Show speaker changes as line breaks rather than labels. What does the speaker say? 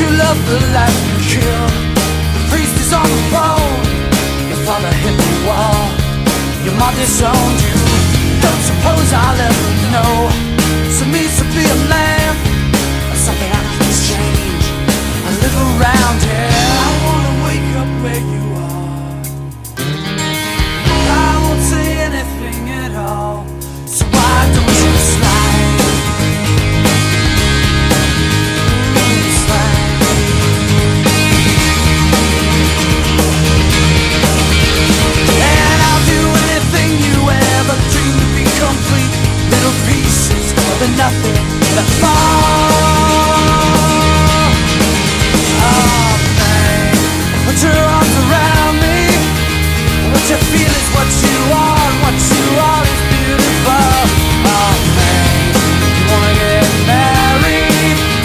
you love the life you kill. The priest is on the phone. Your father hit the wall. Your mom disowned you. Don't suppose I'll ever know. So means to be a man.